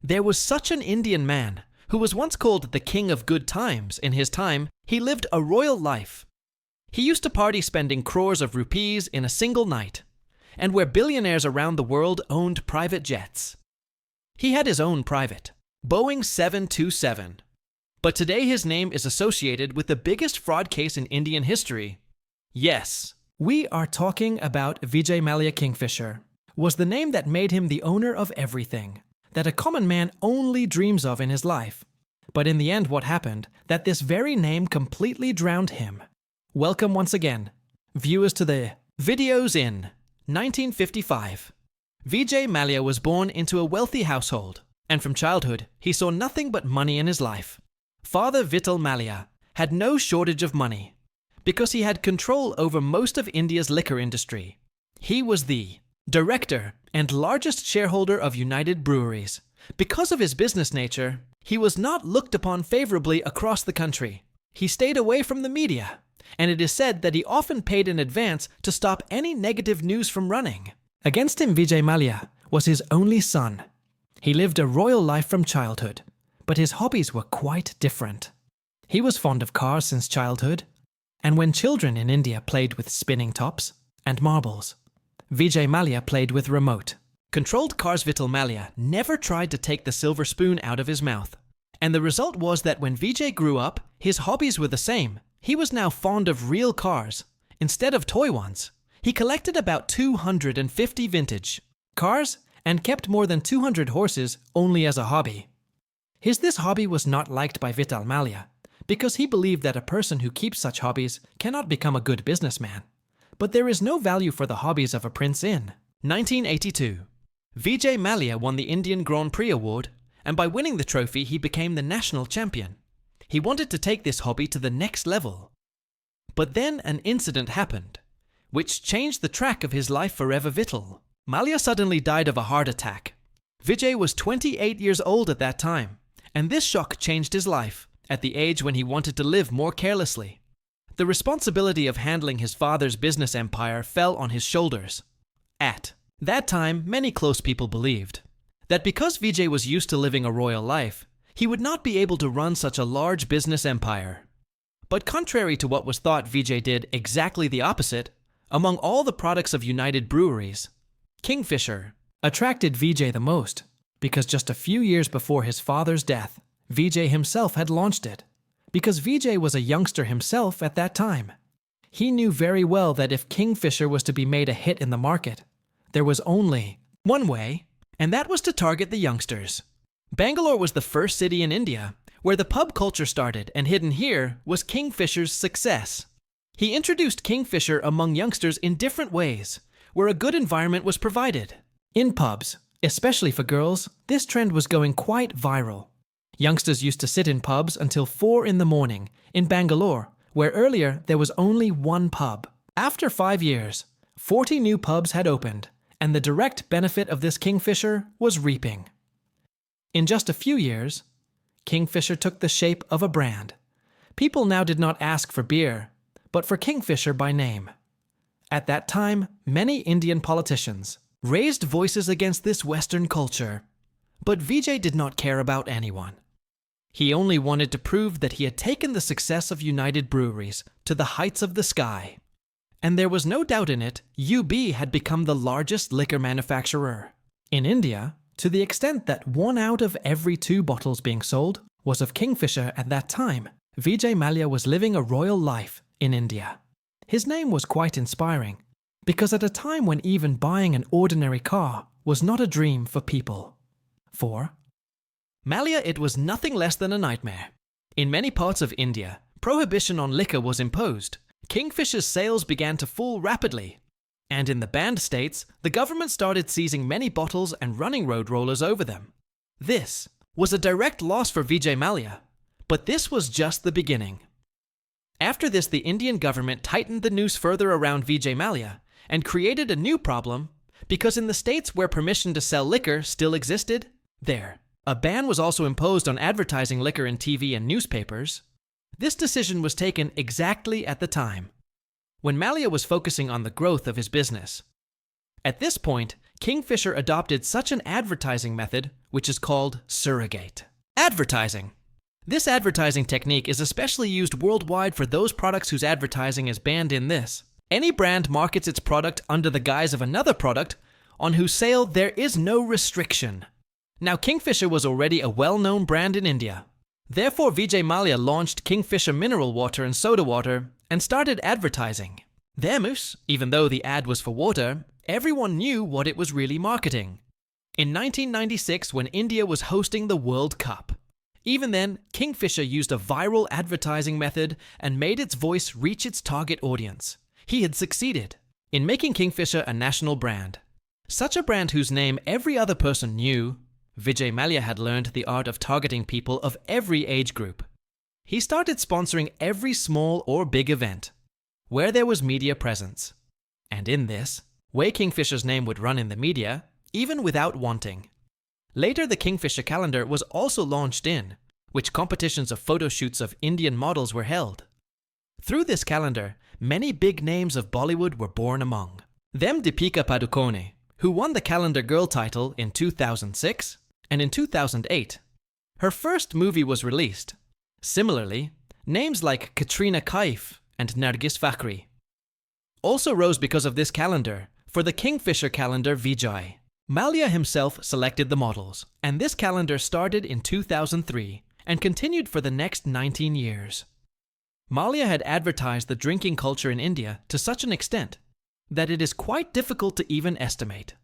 There was such an Indian man who was once called the King of Good Times. In his time, he lived a royal life. He used to party spending crores of rupees in a single night, and where billionaires around the world owned private jets. He had his own private, Boeing 727. But today his name is associated with the biggest fraud case in Indian history. Yes, we are talking about Vijay Mallya. Kingfisher was the name that made him the owner of everything that a common man only dreams of in his life. But in the end, what happened? That this very name completely drowned him. Welcome once again, viewers, to the videos. In 1955, Vijay Mallya was born into a wealthy household, and from childhood, he saw nothing but money in his life. Father Vijay Mallya had no shortage of money because he had control over most of India's liquor industry. He was the director and largest shareholder of United Breweries. Because of his business nature, he was not looked upon favorably across the country. He stayed away from the media, and it is said that he often paid in advance to stop any negative news from running. Against him, Vijay Mallya was his only son. He lived a royal life from childhood, but his hobbies were quite different. He was fond of cars since childhood, and when children in India played with spinning tops and marbles, Vijay Mallya played with remote controlled cars. Vijay Mallya never tried to take the silver spoon out of his mouth. And the result was that when Vijay grew up, his hobbies were the same. He was now fond of real cars instead of toy ones. He collected about 250 vintage cars and kept more than 200 horses only as a hobby. This hobby was not liked by Vijay Mallya because he believed that a person who keeps such hobbies cannot become a good businessman. But there is no value for the hobbies of a prince. In 1982, Vijay Mallya won the Indian Grand Prix award, and by winning the trophy, he became the national champion. He wanted to take this hobby to the next level. But then an incident happened, which changed the track of his life forever. Vijay Mallya suddenly died of a heart attack. Vijay was 28 years old at that time, and this shock changed his life at the age when he wanted to live more carelessly. The responsibility of handling his father's business empire fell on his shoulders. At that time, many close people believed that because Vijay was used to living a royal life, he would not be able to run such a large business empire. But contrary to what was thought, Vijay did exactly the opposite. Among all the products of United Breweries, Kingfisher attracted Vijay the most because just a few years before his father's death, Vijay himself had launched it. Because Vijay was a youngster himself at that time, he knew very well that if Kingfisher was to be made a hit in the market, there was only one way, and that was to target the youngsters. Bangalore was the first city in India where the pub culture started, and hidden here was Kingfisher's success. He introduced Kingfisher among youngsters in different ways, where a good environment was provided. In pubs, especially for girls, this trend was going quite viral. Youngsters used to sit in pubs until 4 in the morning in Bangalore, where earlier there was only one pub. After 5 years, 40 new pubs had opened, and the direct benefit of this Kingfisher was reaping. In just a few years, Kingfisher took the shape of a brand. People now did not ask for beer, but for Kingfisher by name. At that time, many Indian politicians raised voices against this Western culture, but Vijay did not care about anyone. He only wanted to prove that he had taken the success of United Breweries to the heights of the sky. And there was no doubt in it, UB had become the largest liquor manufacturer in India, to the extent that 1 out of every 2 bottles being sold was of Kingfisher. At that time, Vijay Mallya was living a royal life in India. His name was quite inspiring, because at a time when even buying an ordinary car was not a dream for people. For Mallya, it was nothing less than a nightmare. In many parts of India, prohibition on liquor was imposed. Kingfisher's sales began to fall rapidly. And in the banned states, the government started seizing many bottles and running road rollers over them. This was a direct loss for Vijay Mallya, but this was just the beginning. After this, the Indian government tightened the noose further around Vijay Mallya and created a new problem, because in the states where permission to sell liquor still existed, a ban was also imposed on advertising liquor in TV and newspapers. This decision was taken exactly at the time when Mallya was focusing on the growth of his business. At this point, Kingfisher adopted such an advertising method which is called surrogate. Advertising. This advertising technique is especially used worldwide for those products whose advertising is banned in this. Any brand markets its product under the guise of another product on whose sale there is no restriction. Now, Kingfisher was already a well-known brand in India. Therefore, Vijay Mallya launched Kingfisher mineral water and soda water and started advertising. Thermus, even though the ad was for water, everyone knew what it was really marketing. In 1996, when India was hosting the World Cup. Even then, Kingfisher used a viral advertising method and made its voice reach its target audience. He had succeeded in making Kingfisher a national brand. Such a brand whose name every other person knew. Vijay Mallya had learned the art of targeting people of every age group. He started sponsoring every small or big event where there was media presence. And in this way, Kingfisher's name would run in the media, even without wanting. Later, the Kingfisher calendar was also launched in which competitions of photo shoots of Indian models were held. Through this calendar, many big names of Bollywood were born among them Deepika Padukone, who won the Calendar Girl title in 2006, and in 2008, her first movie was released. Similarly, names like Katrina Kaif and Nargis Fakhri also rose because of this calendar. For the Kingfisher calendar, Vijay Mallya himself selected the models, and this calendar started in 2003 and continued for the next 19 years. Mallya had advertised the drinking culture in India to such an extent that it is quite difficult to even estimate.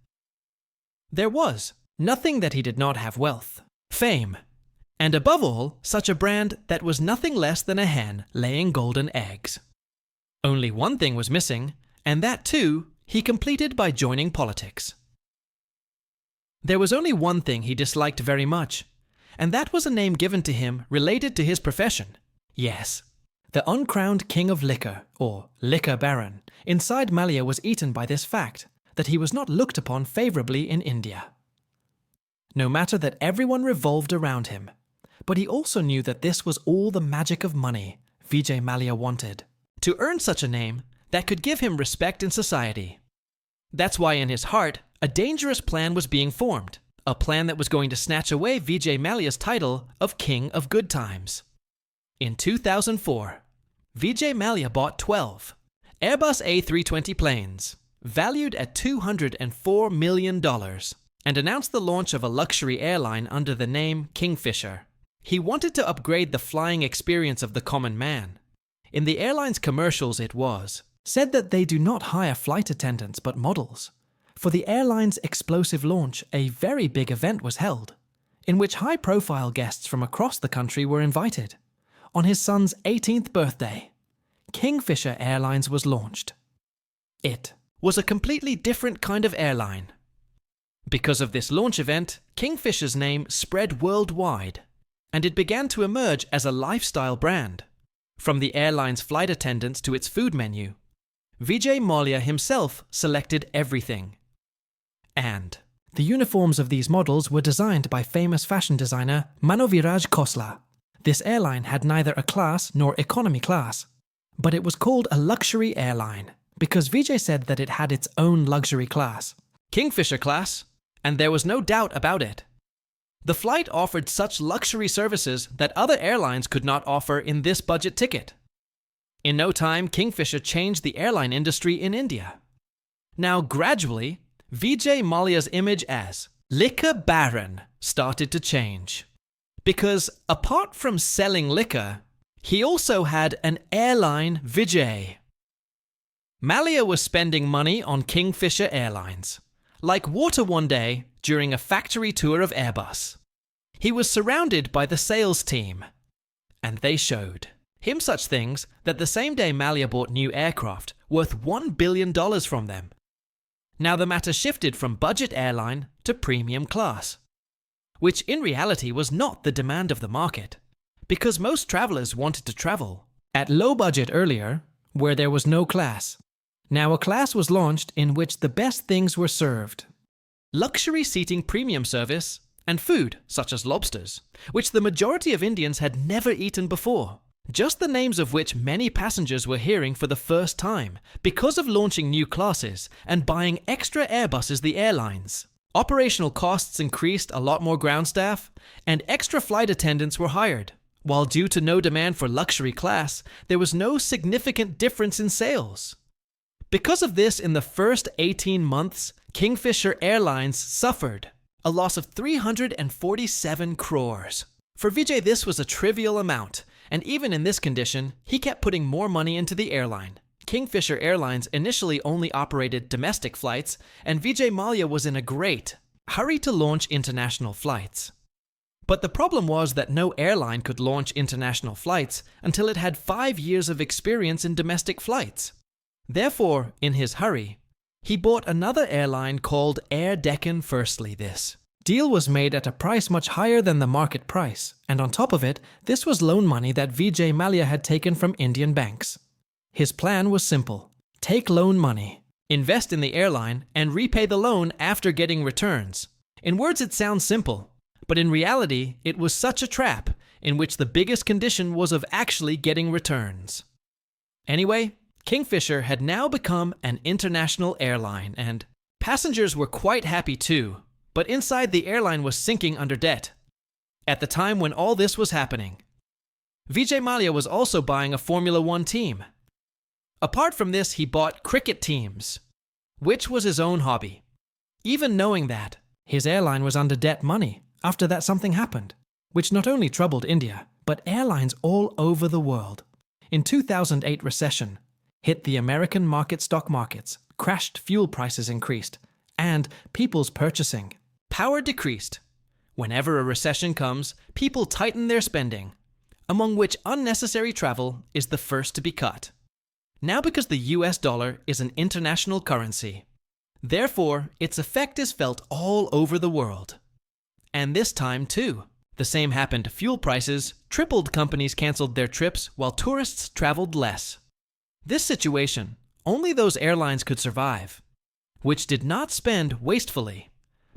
There was nothing that he did not have: wealth, fame, and above all, such a brand that was nothing less than a hen laying golden eggs. Only one thing was missing, and that too he completed by joining politics. There was only one thing he disliked very much, and that was a name given to him related to his profession. Yes, the uncrowned king of liquor, or liquor baron, inside Mallya was eaten by this fact that he was not looked upon favorably in India. No matter that everyone revolved around him, but he also knew that this was all the magic of money Vijay Mallya wanted, to earn such a name that could give him respect in society. That's why in his heart, a dangerous plan was being formed, a plan that was going to snatch away Vijay Mallya's title of King of Good Times. In 2004, Vijay Mallya bought 12 Airbus A320 planes, valued at $204 million, and announced the launch of a luxury airline under the name Kingfisher. He wanted to upgrade the flying experience of the common man. In the airline's commercials it was said that they do not hire flight attendants but models. For the airline's explosive launch, a very big event was held, in which high-profile guests from across the country were invited. On his son's 18th birthday, Kingfisher Airlines was launched. It was a completely different kind of airline. Because of this launch event, Kingfisher's name spread worldwide, and it began to emerge as a lifestyle brand. From the airline's flight attendants to its food menu, Vijay Mallya himself selected everything. And the uniforms of these models were designed by famous fashion designer Manoviraj Khosla. This airline had neither a class nor economy class, but it was called a luxury airline because Vijay said that it had its own luxury class, Kingfisher class, and there was no doubt about it. The flight offered such luxury services that other airlines could not offer in this budget ticket. In no time, Kingfisher changed the airline industry in India. Now, gradually, Vijay Mallya's image as liquor baron started to change. Because apart from selling liquor, he also had an airline, Vijay. Mallya was spending money on Kingfisher Airlines, like water one day during a factory tour of Airbus. He was surrounded by the sales team, and they showed him such things that the same day Mallya bought new aircraft worth $1 billion from them. Now the matter shifted from budget airline to premium class, which in reality was not the demand of the market, because most travelers wanted to travel at low budget earlier, where there was no class. Now a class was launched in which the best things were served. Luxury seating premium service and food such as lobsters, which the majority of Indians had never eaten before, just the names of which many passengers were hearing for the first time because of launching new classes and buying extra Airbuses the airlines. Operational costs increased, a lot more ground staff, and extra flight attendants were hired, while due to no demand for luxury class, there was no significant difference in sales. Because of this, in the first 18 months, Kingfisher Airlines suffered a loss of 347 crores. For Vijay, this was a trivial amount, and even in this condition, he kept putting more money into the airline. Kingfisher Airlines initially only operated domestic flights, and Vijay Mallya was in a great hurry to launch international flights. But the problem was that no airline could launch international flights until it had 5 years of experience in domestic flights. Therefore, in his hurry, he bought another airline called Air Deccan Firstly. This deal was made at a price much higher than the market price, and on top of it, this was loan money that Vijay Mallya had taken from Indian banks. His plan was simple: take loan money, invest in the airline, and repay the loan after getting returns. In words, it sounds simple, but in reality, it was such a trap in which the biggest condition was of actually getting returns. Anyway, Kingfisher had now become an international airline, and passengers were quite happy too, but inside the airline was sinking under debt. At the time when all this was happening, Vijay Mallya was also buying a Formula One team. Apart from this, he bought cricket teams, which was his own hobby. Even knowing that, his airline was under debt money after that something happened, which not only troubled India, but airlines all over the world. In 2008 recession, hit the American stock markets, crashed, fuel prices increased, and people's purchasing power decreased. Whenever a recession comes, people tighten their spending, among which unnecessary travel is the first to be cut. Now, because the US dollar is an international currency, therefore its effect is felt all over the world. And this time too. The same happened. Fuel prices tripled, companies canceled their trips while tourists traveled less. This situation, only those airlines could survive, which did not spend wastefully.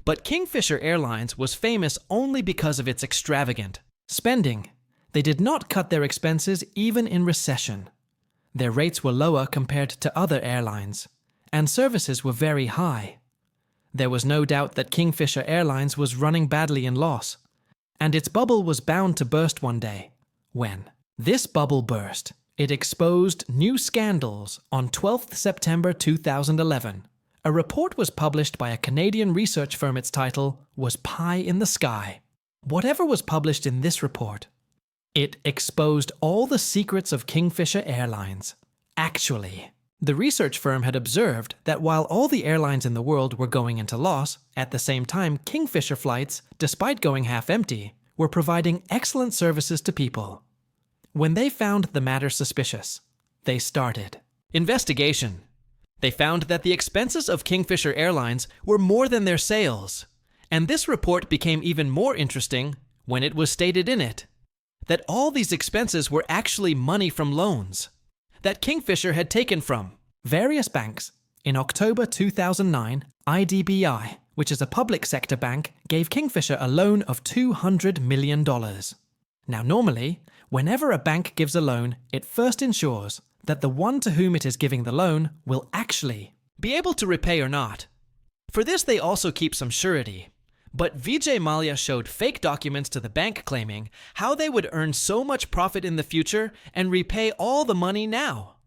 But Kingfisher Airlines was famous only because of its extravagant spending. They did not cut their expenses even in recession. Their rates were lower compared to other airlines, and services were very high. There was no doubt that Kingfisher Airlines was running badly in loss, and its bubble was bound to burst one day. When this bubble burst, it exposed new scandals. On 12th September 2011, a report was published by a Canadian research firm. Its title was Pie in the Sky. Whatever was published in this report, it exposed all the secrets of Kingfisher Airlines. Actually, the research firm had observed that while all the airlines in the world were going into loss, at the same time Kingfisher flights, despite going half empty, were providing excellent services to people. When they found the matter suspicious, they started investigation. They found that the expenses of Kingfisher Airlines were more than their sales, and this report became even more interesting when it was stated in it that all these expenses were actually money from loans that Kingfisher had taken from various banks. In October 2009, IDBI, which is a public sector bank, gave Kingfisher a loan of $200 million. Now normally, whenever a bank gives a loan, it first ensures that the one to whom it is giving the loan will actually be able to repay or not. For this, they also keep some surety. But Vijay Mallya showed fake documents to the bank claiming how they would earn so much profit in the future and repay all the money now.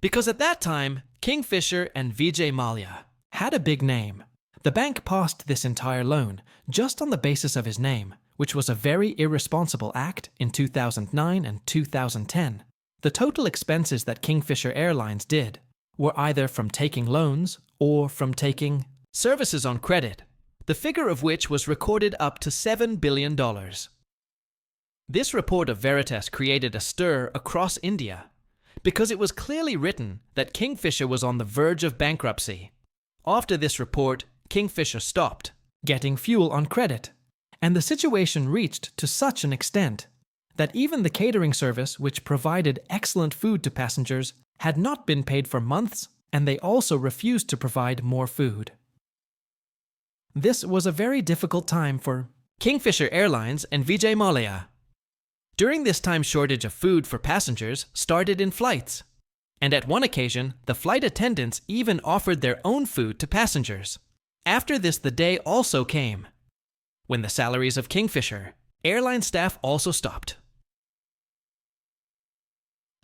Because at that time, Kingfisher and Vijay Mallya had a big name. The bank passed this entire loan just on the basis of his name, which was a very irresponsible act in 2009 and 2010. The total expenses that Kingfisher Airlines did were either from taking loans or from taking services on credit, the figure of which was recorded up to $7 billion. This report of Veritas created a stir across India because it was clearly written that Kingfisher was on the verge of bankruptcy. After this report, Kingfisher stopped getting fuel on credit, and the situation reached to such an extent that even the catering service, which provided excellent food to passengers, had not been paid for months, and they also refused to provide more food. This was a very difficult time for Kingfisher Airlines and Vijay Mallya. During this time, shortage of food for passengers started in flights, and at one occasion, the flight attendants even offered their own food to passengers. After this, the day also came when the salaries of Kingfisher airline staff also stopped.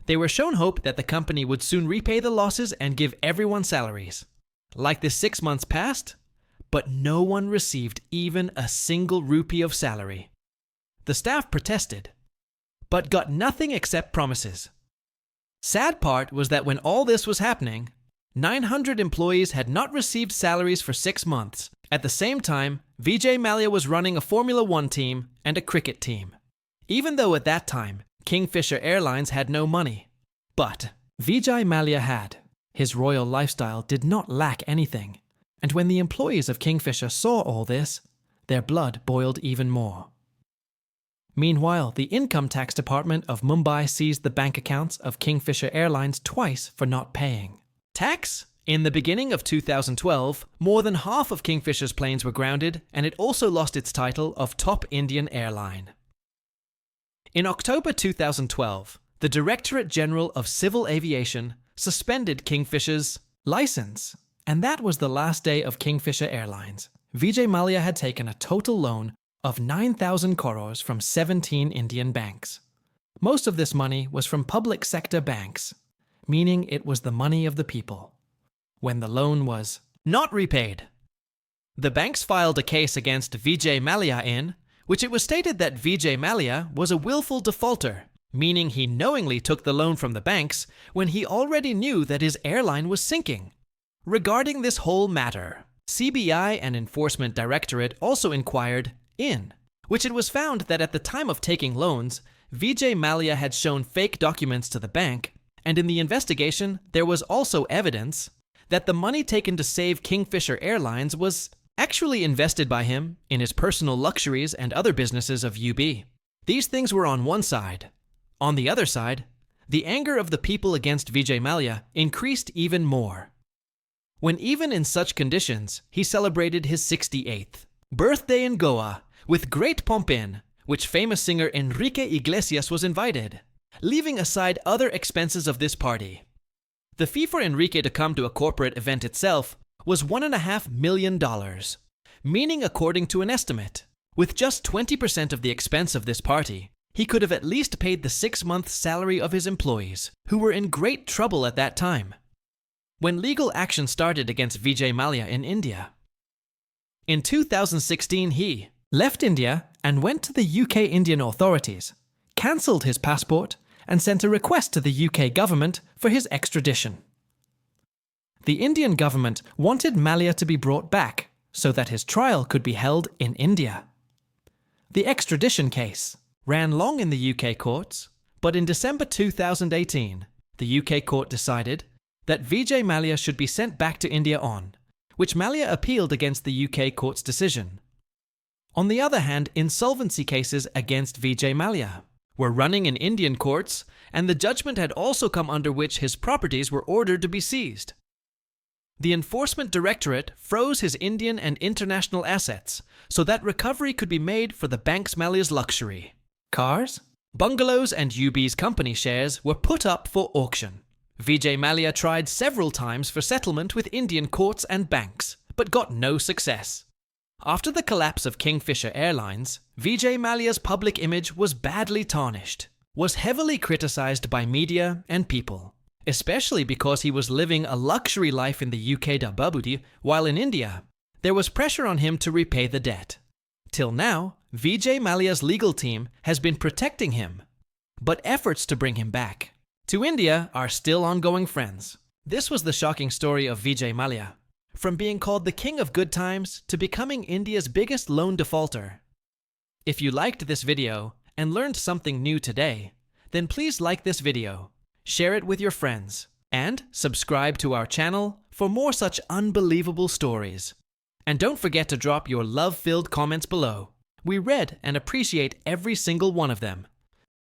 They were shown hope that the company would soon repay the losses and give everyone salaries. Like this, 6 months passed, but no one received even a single rupee of salary. The staff protested, but got nothing except promises. Sad part was that when all this was happening, 900 employees had not received salaries for 6 months. At the same time, Vijay Mallya was running a Formula One team and a cricket team. Even though at that time, Kingfisher Airlines had no money. But Vijay Mallya had. His royal lifestyle did not lack anything. And when the employees of Kingfisher saw all this, their blood boiled even more. Meanwhile, the Income Tax Department of Mumbai seized the bank accounts of Kingfisher Airlines twice for not paying tax. In the beginning of 2012, more than half of Kingfisher's planes were grounded, and it also lost its title of top Indian airline. In October 2012, the Directorate General of Civil Aviation suspended Kingfisher's license, and that was the last day of Kingfisher Airlines. Vijay Mallya had taken a total loan of 9,000 crores from 17 Indian banks. Most of this money was from public sector banks, meaning it was the money of the people. When the loan was not repaid, the banks filed a case against Vijay Mallya in which it was stated that Vijay Mallya was a willful defaulter, meaning he knowingly took the loan from the banks when he already knew that his airline was sinking. Regarding this whole matter, CBI and Enforcement Directorate also inquired in which it was found that at the time of taking loans, Vijay Mallya had shown fake documents to the bank, and in the investigation there was also evidence that the money taken to save Kingfisher Airlines was actually invested by him in his personal luxuries and other businesses of UB. These things were on one side. On the other side, the anger of the people against Vijay Mallya increased even more, when even in such conditions, he celebrated his 68th birthday in Goa with great pomp in which famous singer Enrique Iglesias was invited, leaving aside other expenses of this party. The fee for Enrique to come to a corporate event itself was $1.5 million, meaning according to an estimate, with just 20% of the expense of this party, he could have at least paid the 6-month salary of his employees, who were in great trouble at that time. When legal action started against Vijay Mallya in India. In 2016, he left India and went to the UK Indian authorities, cancelled his passport, and sent a request to the UK government for his extradition. The Indian government wanted Mallya to be brought back so that his trial could be held in India. The extradition case ran long in the UK courts, but in December 2018, the UK court decided that Vijay Mallya should be sent back to India on, which Mallya appealed against the UK court's decision. On the other hand, insolvency cases against Vijay Mallya were running in Indian courts, and the judgment had also come under which his properties were ordered to be seized. The Enforcement Directorate froze his Indian and international assets so that recovery could be made for the bank's Mallya's luxury. Cars, bungalows, and UB's company shares were put up for auction. Vijay Mallya tried several times for settlement with Indian courts and banks, but got no success. After the collapse of Kingfisher Airlines, Vijay Mallya's public image was badly tarnished, was heavily criticized by media and people, especially because he was living a luxury life in the UK Dababudi, while in India, there was pressure on him to repay the debt. Till now, Vijay Mallya's legal team has been protecting him, but efforts to bring him back to India are still ongoing, friends. This was the shocking story of Vijay Mallya, from being called the king of good times to becoming India's biggest loan defaulter. If you liked this video and learned something new today, then please like this video, share it with your friends, and subscribe to our channel for more such unbelievable stories. And don't forget to drop your love-filled comments below. We read and appreciate every single one of them.